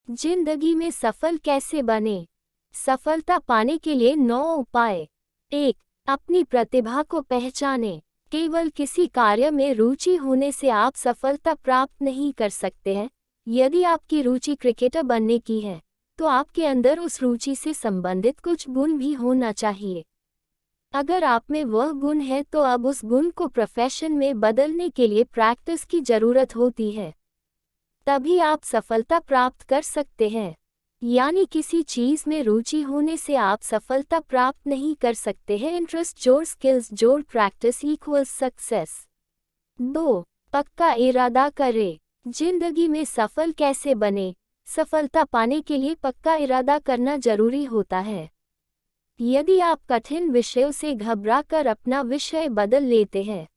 जिंदगी में सफल कैसे बने? सफलता पाने के लिए 9 उपाय। 1. अपनी प्रतिभा को पहचानें। केवल किसी कार्य में रुचि होने से आप सफलता प्राप्त नहीं कर सकते हैं। यदि आपकी रुचि क्रिकेटर बनने की है, तो आपके अंदर उस रुचि से संबंधित कुछ गुण भी होना चाहिए। अगर आप में वह गुण है तो अब उस गुण को प्रोफेशन में बदलने के लिए प्रैक्टिस की जरूरत होती है। तभी आप सफलता प्राप्त कर सकते हैं। यानी किसी चीज में रुचि होने से आप सफलता प्राप्त नहीं कर सकते हैं। इंटरेस्ट जोड़ स्किल्स जोड़ प्रैक्टिस इक्वल्स सक्सेस। 2. पक्का इरादा करें। जिंदगी में सफल कैसे बने? सफलता पाने के लिए पक्का इरादा करना जरूरी होता है। यदि आप कठिन विषयों से घबराकर अपना विषय बदल लेते हैं,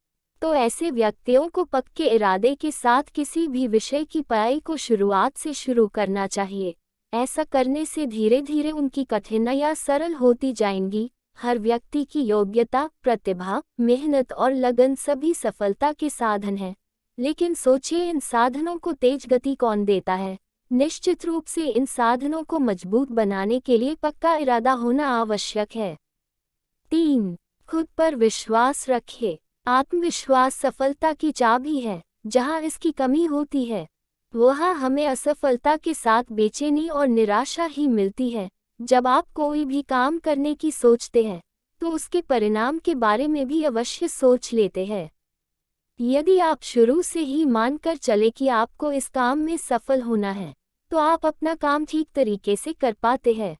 तो ऐसे व्यक्तियों को पक्के इरादे के साथ किसी भी विषय की पढ़ाई को शुरुआत से शुरू करना चाहिए। ऐसा करने से धीरे धीरे उनकी कठिनाइयां सरल होती जाएंगी। हर व्यक्ति की योग्यता, प्रतिभा, मेहनत और लगन सभी सफलता के साधन हैं। लेकिन सोचिए, इन साधनों को तेज गति कौन देता है? निश्चित रूप से इन साधनों को मजबूत बनाने के लिए पक्का इरादा होना आवश्यक है। 3. खुद पर विश्वास रखें। आत्मविश्वास सफलता की चाबी है। जहां इसकी कमी होती है, वहां हमें असफलता के साथ बेचैनी और निराशा ही मिलती है। जब आप कोई भी काम करने की सोचते हैं, तो उसके परिणाम के बारे में भी अवश्य सोच लेते हैं। यदि आप शुरू से ही मानकर चले कि आपको इस काम में सफल होना है, तो आप अपना काम ठीक तरीके से कर पाते हैं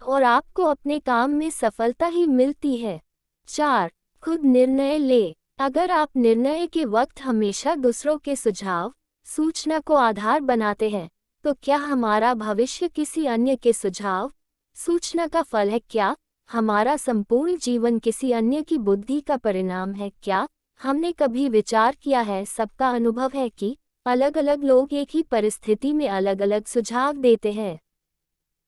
और आपको अपने काम में सफलता ही मिलती है। 4. खुद निर्णय ले। अगर आप निर्णय के वक्त हमेशा दूसरों के सुझाव, सूचना को आधार बनाते हैं, तो क्या हमारा भविष्य किसी अन्य के सुझाव, सूचना का फल है? क्या हमारा संपूर्ण जीवन किसी अन्य की बुद्धि का परिणाम है? क्या हमने कभी विचार किया है, सबका अनुभव है कि अलग अलग लोग एक ही परिस्थिति में अलग अलग सुझाव देते हैं।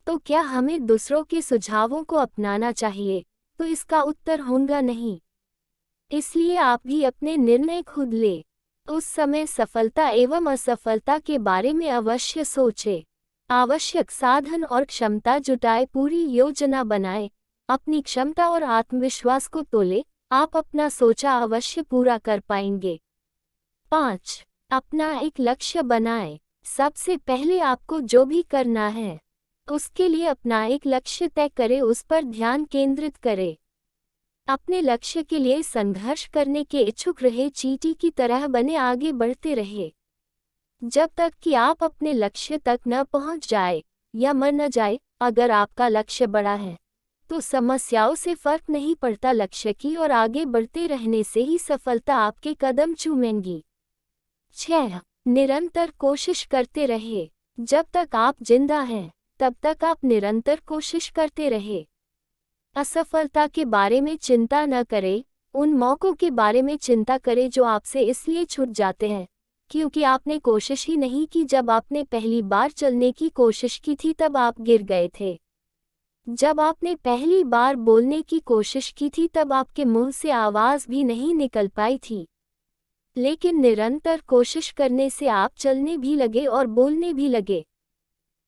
तो क्या हमें दूसरों के सुझावों को अपनाना चाहिए? तो इसका उत्तर होगा नहीं। इसलिए आप भी अपने निर्णय खुद ले। उस समय सफलता एवं असफलता के बारे में अवश्य सोचें। आवश्यक साधन और क्षमता जुटाए, पूरी योजना बनाएं। अपनी क्षमता और आत्मविश्वास को तोले। आप अपना सोचा अवश्य पूरा कर पाएंगे। 5. अपना एक लक्ष्य बनाएं। सबसे पहले आपको जो भी करना है, उसके लिए अपना एक लक्ष्य तय करें, उस पर ध्यान केंद्रित करें। अपने लक्ष्य के लिए संघर्ष करने के इच्छुक रहे, चींटी की तरह बने आगे बढ़ते रहे। जब तक कि आप अपने लक्ष्य तक न पहुंच जाए या मर न जाए। अगर आपका लक्ष्य बड़ा है, तो समस्याओं से फर्क नहीं पड़ता, लक्ष्य की और आगे बढ़ते रहने से ही सफलता आपके कदम चूमेंगी। 6. निरंतर कोशिश करते रहे। जब तक आप जिंदा हैं, तब तक आप निरंतर कोशिश करते रहे। असफलता के बारे में चिंता न करें, उन मौकों के बारे में चिंता करें जो आपसे इसलिए छूट जाते हैं क्योंकि आपने कोशिश ही नहीं की। जब आपने पहली बार चलने की कोशिश की थी, तब आप गिर गए थे। जब आपने पहली बार बोलने की कोशिश की थी, तब आपके मुंह से आवाज भी नहीं निकल पाई थी। लेकिन निरंतर कोशिश करने से आप चलने भी लगे और बोलने भी लगे।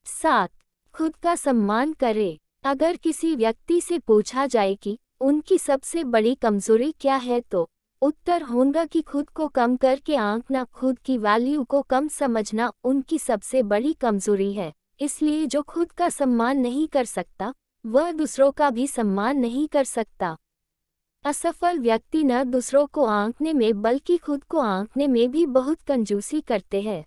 7. खुद का सम्मान करें। अगर किसी व्यक्ति से पूछा जाए कि उनकी सबसे बड़ी कमजोरी क्या है, तो उत्तर होगा कि खुद को कम करके आंकना, खुद की वैल्यू को कम समझना उनकी सबसे बड़ी कमजोरी है। इसलिए जो खुद का सम्मान नहीं कर सकता, वह दूसरों का भी सम्मान नहीं कर सकता। असफल व्यक्ति न दूसरों को आंकने में बल्कि खुद को आंकने में भी बहुत कंजूसी करते हैं।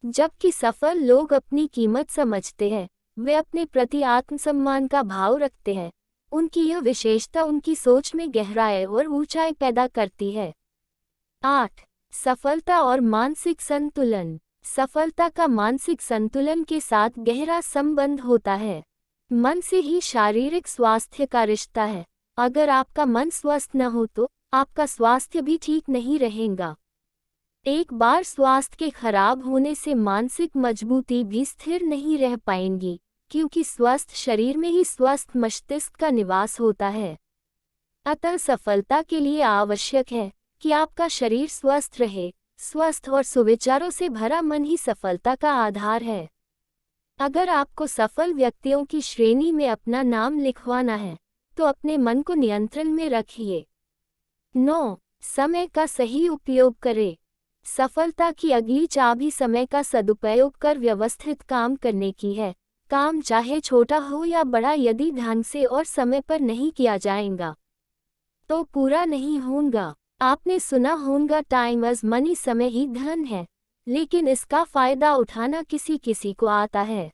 जबकि सफल लोग अपनी कीमत समझते हैं, वे अपने प्रति आत्मसम्मान का भाव रखते हैं। उनकी यह विशेषता उनकी सोच में गहराई और ऊंचाई पैदा करती है। 8. सफलता और मानसिक संतुलन। सफलता का मानसिक संतुलन के साथ गहरा संबंध होता है। मन से ही शारीरिक स्वास्थ्य का रिश्ता है। अगर आपका मन स्वस्थ न हो, तो आपका स्वास्थ्य भी ठीक नहीं रहेगा। एक बार स्वास्थ्य के खराब होने से मानसिक मजबूती भी स्थिर नहीं रह पाएंगी, क्योंकि स्वस्थ शरीर में ही स्वस्थ मस्तिष्क का निवास होता है। अतः सफलता के लिए आवश्यक है कि आपका शरीर स्वस्थ रहे। स्वस्थ और सुविचारों से भरा मन ही सफलता का आधार है। अगर आपको सफल व्यक्तियों की श्रेणी में अपना नाम लिखवाना है तो अपने मन को नियंत्रण में रखिए। 9. समय का सही उपयोग करें। सफलता की अगली चाबी समय का सदुपयोग कर व्यवस्थित काम करने की है। काम चाहे छोटा हो या बड़ा, यदि ढंग से और समय पर नहीं किया जाएगा तो पूरा नहीं होगा। आपने सुना होगा टाइम इज मनी, समय ही धन है, लेकिन इसका फायदा उठाना किसी किसी को आता है।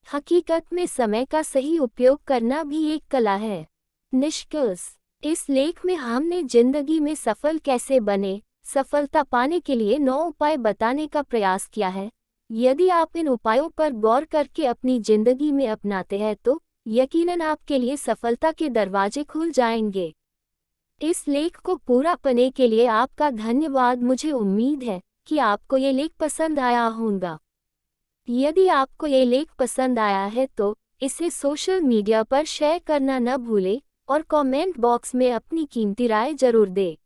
हकीकत में समय का सही उपयोग करना भी एक कला है। निष्कर्ष, इस लेख में हमने जिंदगी में सफल कैसे बने, सफलता पाने के लिए 9 उपाय बताने का प्रयास किया है। यदि आप इन उपायों पर गौर करके अपनी जिंदगी में अपनाते हैं तो यकीनन आपके लिए सफलता के दरवाजे खुल जाएंगे। इस लेख को पूरा पढ़ने के लिए आपका धन्यवाद। मुझे उम्मीद है कि आपको ये लेख पसंद आया होगा। यदि आपको ये लेख पसंद आया है तो इसे सोशल मीडिया पर शेयर करना न भूलें और कमेंट बॉक्स में अपनी कीमती राय जरूर दें।